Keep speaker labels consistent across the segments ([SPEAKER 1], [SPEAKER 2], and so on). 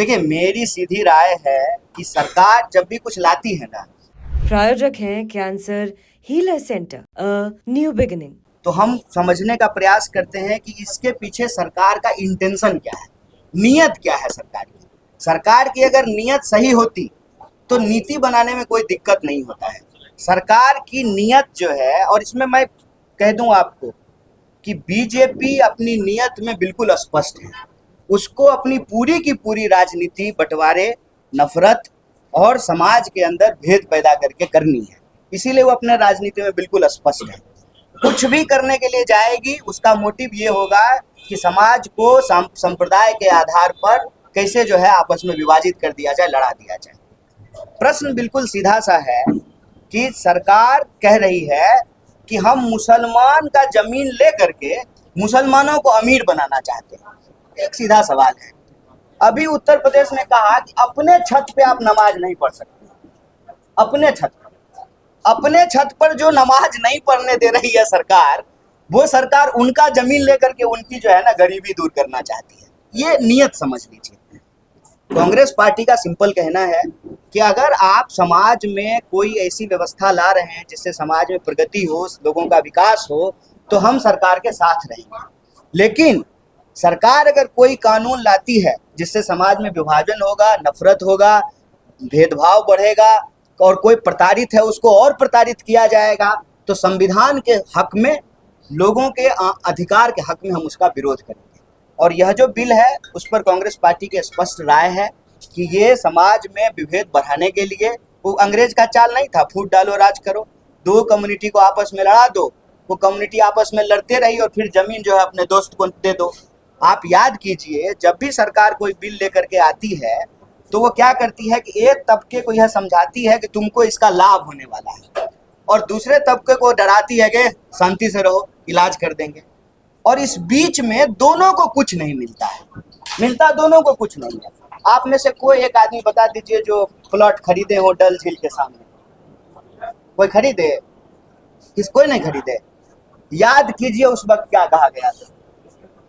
[SPEAKER 1] देखिए, मेरी सीधी राय है कि सरकार जब भी कुछ लाती है ना,
[SPEAKER 2] प्रायोजक हैं cancer healer centre new beginning.
[SPEAKER 1] तो हम समझने का प्रयास करते हैं कि इसके पीछे सरकार का इंटेंशन क्या है, नीयत क्या है सरकार की। सरकार की अगर नीयत सही होती तो नीति बनाने में कोई दिक्कत नहीं होता है। सरकार की नीयत जो है, और इसमें मैं कह दूं आपको कि बीजेपी अपनी नीयत में बिल्कुल स्पष्ट है। उसको अपनी पूरी की पूरी राजनीति बंटवारे, नफरत और समाज के अंदर भेद पैदा करके करनी है। इसीलिए वो अपने राजनीति में बिल्कुल स्पष्ट है। कुछ भी करने के लिए जाएगी, उसका मोटिव ये होगा कि समाज को संप्रदाय के आधार पर कैसे जो है आपस में विभाजित कर दिया जाए, लड़ा दिया जाए। प्रश्न बिल्कुल सीधा सा है कि सरकार कह रही है कि हम मुसलमान का जमीन ले करके मुसलमानों को अमीर बनाना चाहते हैं। एक सीधा सवाल है। अभी उत्तर प्रदेश ने कहा कि अपने छत पे आप नमाज नहीं पढ़ सकते। अपने छत पर जो नमाज नहीं पढ़ने दे रही है सरकार, वो सरकार उनका जमीन लेकर के उनकी जो है ना गरीबी दूर करना चाहती है। ये नियत समझ लीजिए। कांग्रेस पार्टी का सिंपल कहना है कि अगर आप समाज में कोई ऐसी व्यवस्था ला रहे हैं जिससे समाज में प्रगति हो, लोगों का विकास हो, तो हम सरकार के साथ रहेंगे। लेकिन सरकार अगर कोई कानून लाती है जिससे समाज में विभाजन होगा, नफरत होगा, भेदभाव बढ़ेगा और कोई प्रताड़ित है उसको और प्रताड़ित किया जाएगा, तो संविधान के हक में, लोगों के अधिकार के हक में हम उसका विरोध करेंगे। और यह जो बिल है उस पर कांग्रेस पार्टी की स्पष्ट राय है कि ये समाज में विभेद बढ़ाने के लिए, वो अंग्रेज का चाल नहीं था, फूट डालो राज करो, दो कम्युनिटी को आपस में लड़ा दो, वो कम्युनिटी आपस में लड़ते रही और फिर जमीन जो है अपने दोस्त को दे दो। आप याद कीजिए, जब भी सरकार कोई बिल लेकर के आती है तो वो क्या करती है कि एक तबके को यह समझाती है कि तुमको इसका लाभ होने वाला है, और दूसरे तबके को डराती है कि शांति से रहो, इलाज कर देंगे। और इस बीच में दोनों को कुछ नहीं मिलता है, दोनों को कुछ नहीं है। आप में से कोई एक आदमी बता दीजिए जो प्लॉट खरीदे हो डल झील के सामने, कोई खरीदे? कोई नहीं खरीदे। याद कीजिए उस वक्त क्या कहा गया था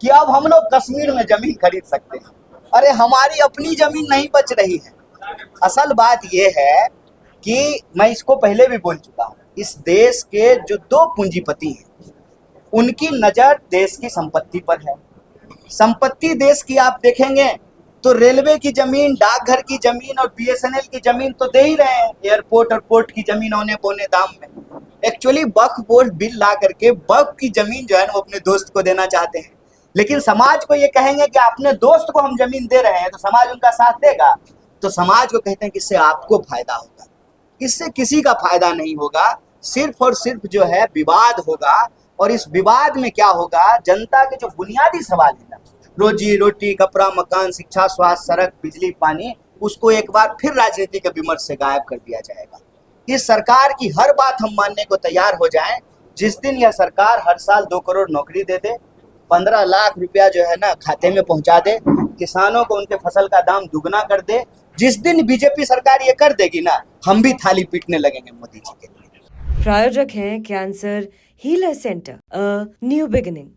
[SPEAKER 1] कि अब हम लोग कश्मीर में जमीन खरीद सकते हैं। अरे हमारी अपनी जमीन नहीं बच रही है। असल बात यह है कि मैं इसको पहले भी बोल चुका हूँ, इस देश के जो दो पूंजीपति हैं उनकी नजर देश की संपत्ति पर है। संपत्ति देश की आप देखेंगे तो रेलवे की जमीन, डाकघर की जमीन और बीएसएनएल की जमीन तो दे ही रहे हैं, एयरपोर्ट और पोर्ट की जमीन औने पौने दाम में। एक्चुअली वक्फ बोर्ड बिल ला करके वक्फ की जमीन जो है वो अपने दोस्त को देना चाहते हैं। लेकिन समाज को ये कहेंगे कि अपने दोस्त को हम जमीन दे रहे हैं तो समाज उनका साथ देगा, तो समाज को कहते हैं कि इससे आपको फायदा होगा। इससे किसी का फायदा नहीं होगा, सिर्फ और सिर्फ जो है विवाद होगा। और इस विवाद में क्या होगा, जनता के जो बुनियादी सवाल है ना, रोजी रोटी, कपड़ा, मकान, शिक्षा, स्वास्थ्य, सड़क, बिजली, पानी, उसको एक बार फिर राजनीति के विमर्श से गायब कर दिया जाएगा। इस सरकार की हर बात हम मानने को तैयार हो जाएं जिस दिन यह सरकार हर साल 2 करोड़ नौकरी दे दे, 15 लाख रुपया जो है ना खाते में पहुंचा दे, किसानों को उनके फसल का दाम दुगना कर दे। जिस दिन बीजेपी सरकार ये कर देगी ना, हम भी थाली पीटने लगेंगे मोदी जी के लिए।
[SPEAKER 2] प्रायोजक हैं cancer healer centre new beginning.